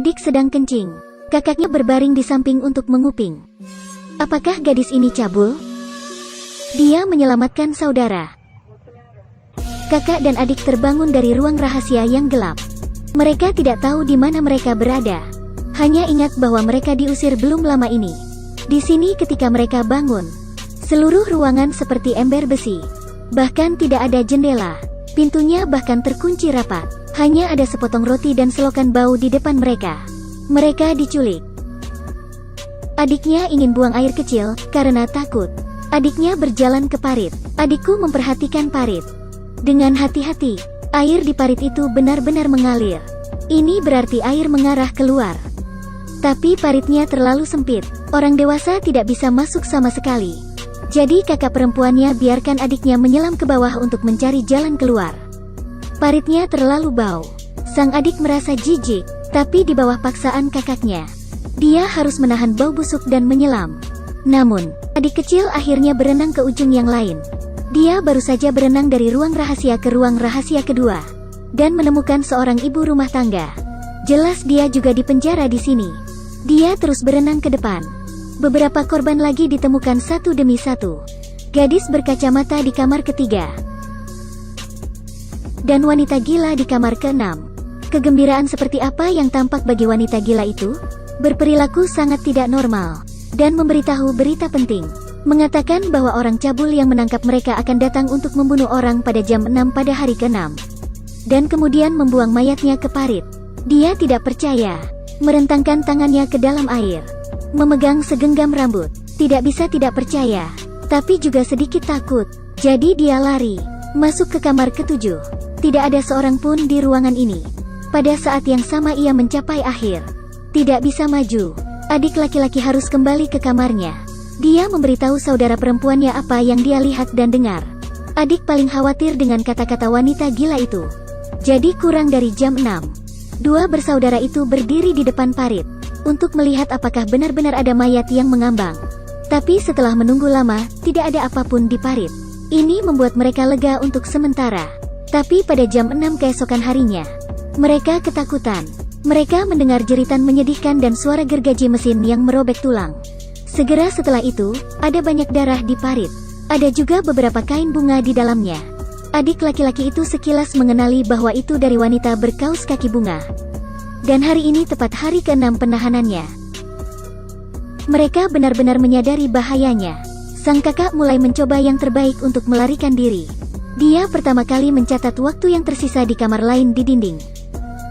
Adik sedang kencing. Kakaknya berbaring di samping untuk menguping. Apakah gadis ini cabul? Dia menyelamatkan saudara. Kakak dan adik terbangun dari ruang rahasia yang gelap. Mereka tidak tahu di mana mereka berada. Hanya ingat bahwa mereka diusir belum lama ini. Di sini ketika mereka bangun, seluruh ruangan seperti ember besi. Bahkan tidak ada jendela. Pintunya bahkan terkunci rapat. Hanya ada sepotong roti dan selokan bau di depan mereka. Mereka diculik. Adiknya ingin buang air kecil karena takut. Adiknya berjalan ke parit. Adikku memperhatikan parit. Dengan hati-hati, air di parit itu benar-benar mengalir. Ini berarti air mengarah keluar. Tapi paritnya terlalu sempit. Orang dewasa tidak bisa masuk sama sekali. Jadi kakak perempuannya biarkan adiknya menyelam ke bawah untuk mencari jalan keluar. Paritnya terlalu bau. Sang adik merasa jijik, tapi di bawah paksaan kakaknya. Dia harus menahan bau busuk dan menyelam. Namun, adik kecil akhirnya berenang ke ujung yang lain. Dia baru saja berenang dari ruang rahasia ke ruang rahasia kedua. Dan menemukan seorang ibu rumah tangga. Jelas dia juga dipenjara di sini. Dia terus berenang ke depan. Beberapa korban lagi ditemukan satu demi satu. Gadis berkacamata di kamar ketiga. Dan wanita gila di kamar keenam. Kegembiraan seperti apa yang tampak bagi wanita gila itu? Berperilaku sangat tidak normal. Dan memberitahu berita penting. Mengatakan bahwa orang cabul yang menangkap mereka akan datang untuk membunuh orang pada jam 6 pada hari ke-6. Dan kemudian membuang mayatnya ke parit. Dia tidak percaya. Merentangkan tangannya ke dalam air. Memegang segenggam rambut. Tidak bisa tidak percaya. Tapi juga sedikit takut. Jadi dia lari. Masuk ke kamar ke-7. Tidak ada seorang pun di ruangan ini. Pada saat yang sama ia mencapai akhir. Tidak bisa maju. Adik laki-laki harus kembali ke kamarnya. Dia memberitahu saudara perempuannya apa yang dia lihat dan dengar. Adik paling khawatir dengan kata-kata wanita gila itu. Jadi kurang dari jam 6. Dua bersaudara itu berdiri di depan parit. Untuk melihat apakah benar-benar ada mayat yang mengambang. Tapi setelah menunggu lama, tidak ada apapun di parit. Ini membuat mereka lega untuk sementara. Tapi pada jam 6 keesokan harinya, mereka ketakutan. Mereka mendengar jeritan menyedihkan dan suara gergaji mesin yang merobek tulang. Segera setelah itu, ada banyak darah di parit. Ada juga beberapa kain bunga di dalamnya. Adik laki-laki itu sekilas mengenali bahwa itu dari wanita berkaus kaki bunga. Dan hari ini tepat hari ke-6 penahanannya. Mereka benar-benar menyadari bahayanya. Sang kakak mulai mencoba yang terbaik untuk melarikan diri. Dia pertama kali mencatat waktu yang tersisa di kamar lain di dinding.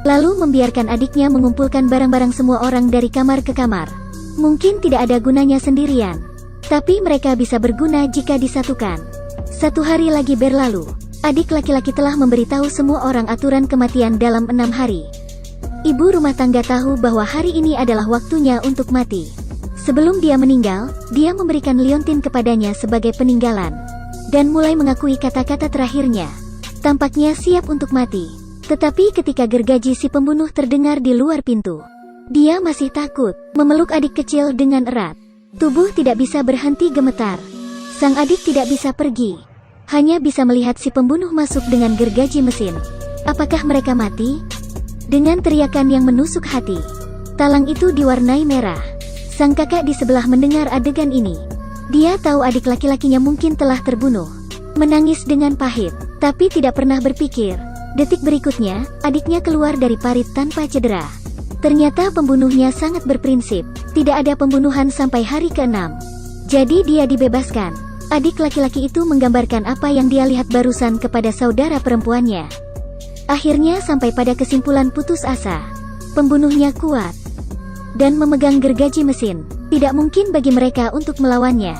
Lalu membiarkan adiknya mengumpulkan barang-barang semua orang dari kamar ke kamar. Mungkin tidak ada gunanya sendirian. Tapi mereka bisa berguna jika disatukan. 1 hari lagi berlalu. Adik laki-laki telah memberitahu semua orang aturan kematian dalam 6 hari. Ibu rumah tangga tahu bahwa hari ini adalah waktunya untuk mati. Sebelum dia meninggal, dia memberikan liontin kepadanya sebagai peninggalan. Dan mulai mengakui kata-kata terakhirnya. Tampaknya siap untuk mati. Tetapi ketika gergaji si pembunuh terdengar di luar pintu, dia masih takut, memeluk adik kecil dengan erat. Tubuh tidak bisa berhenti gemetar. Sang adik tidak bisa pergi. Hanya bisa melihat si pembunuh masuk dengan gergaji mesin. Apakah mereka mati? Dengan teriakan yang menusuk hati. Talang itu diwarnai merah. Sang kakak di sebelah mendengar adegan ini. Dia tahu adik laki-lakinya mungkin telah terbunuh. Menangis dengan pahit, tapi tidak pernah berpikir. Detik berikutnya, adiknya keluar dari parit tanpa cedera. Ternyata pembunuhnya sangat berprinsip. Tidak ada pembunuhan sampai hari ke-6. Jadi dia dibebaskan. Adik laki-laki itu menggambarkan apa yang dia lihat barusan kepada saudara perempuannya. Akhirnya sampai pada kesimpulan putus asa. Pembunuhnya kuat. Dan memegang gergaji mesin. Tidak mungkin bagi mereka untuk melawannya.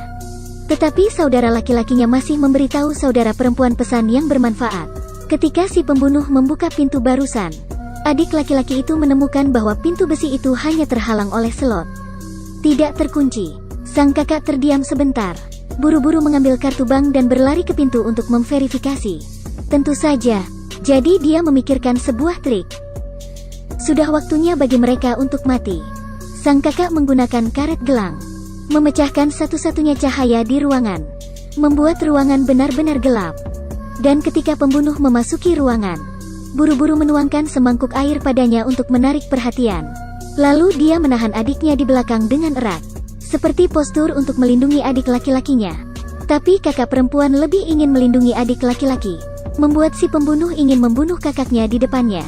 Tetapi saudara laki-lakinya masih memberitahu saudara perempuan pesan yang bermanfaat. Ketika si pembunuh membuka pintu barusan, adik laki-laki itu menemukan bahwa pintu besi itu hanya terhalang oleh selot. Tidak terkunci. Sang kakak terdiam sebentar. Buru-buru mengambil kartu bank dan berlari ke pintu untuk memverifikasi. Tentu saja. Jadi dia memikirkan sebuah trik. Sudah waktunya bagi mereka untuk mati. Sang kakak menggunakan karet gelang. Memecahkan satu-satunya cahaya di ruangan. Membuat ruangan benar-benar gelap. Dan ketika pembunuh memasuki ruangan, buru-buru menuangkan semangkuk air padanya untuk menarik perhatian. Lalu dia menahan adiknya di belakang dengan erat, seperti postur untuk melindungi adik laki-lakinya. Tapi kakak perempuan lebih ingin melindungi adik laki-laki, membuat si pembunuh ingin membunuh kakaknya di depannya.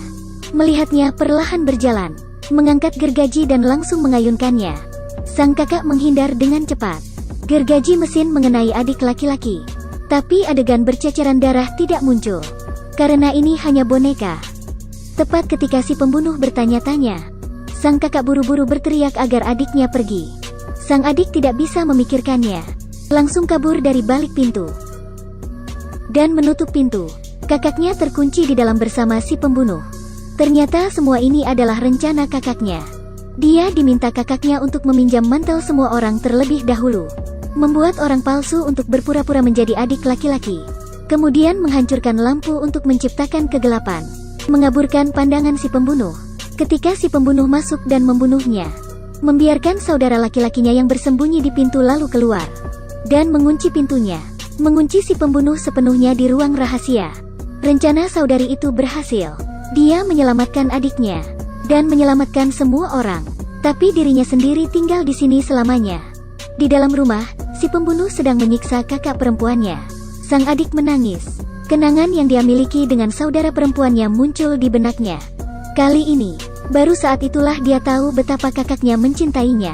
Melihatnya perlahan berjalan, mengangkat gergaji dan langsung mengayunkannya. Sang kakak menghindar dengan cepat. Gergaji mesin mengenai adik laki-laki, tapi adegan berceceran darah tidak muncul, karena ini hanya boneka. Tepat ketika si pembunuh bertanya-tanya, sang kakak buru-buru berteriak agar adiknya pergi. Sang adik tidak bisa memikirkannya, langsung kabur dari balik pintu dan menutup pintu. Kakaknya terkunci di dalam bersama si pembunuh. Ternyata semua ini adalah rencana kakaknya. Dia diminta kakaknya untuk meminjam mantel semua orang terlebih dahulu, membuat orang palsu untuk berpura-pura menjadi adik laki-laki, kemudian menghancurkan lampu untuk menciptakan kegelapan, mengaburkan pandangan si pembunuh. Ketika si pembunuh masuk dan membunuhnya, membiarkan saudara laki-lakinya yang bersembunyi di pintu lalu keluar dan mengunci pintunya, mengunci si pembunuh sepenuhnya di ruang rahasia. Rencana saudari itu berhasil. Dia menyelamatkan adiknya dan menyelamatkan semua orang, tapi dirinya sendiri tinggal di sini selamanya. Di dalam rumah, si pembunuh sedang menyiksa kakak perempuannya. Sang adik menangis. Kenangan yang dia miliki dengan saudara perempuannya muncul di benaknya. Kali ini, baru saat itulah dia tahu betapa kakaknya mencintainya.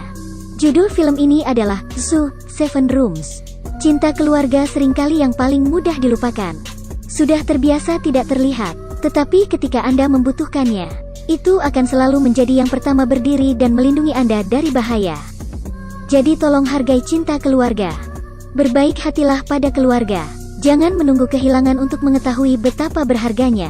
Judul film ini adalah Seven Rooms. Cinta keluarga seringkali yang paling mudah dilupakan. Sudah terbiasa tidak terlihat, tetapi ketika Anda membutuhkannya, itu akan selalu menjadi yang pertama berdiri dan melindungi Anda dari bahaya. Jadi tolong hargai cinta keluarga. Berbaik hatilah pada keluarga. Jangan menunggu kehilangan untuk mengetahui betapa berharganya.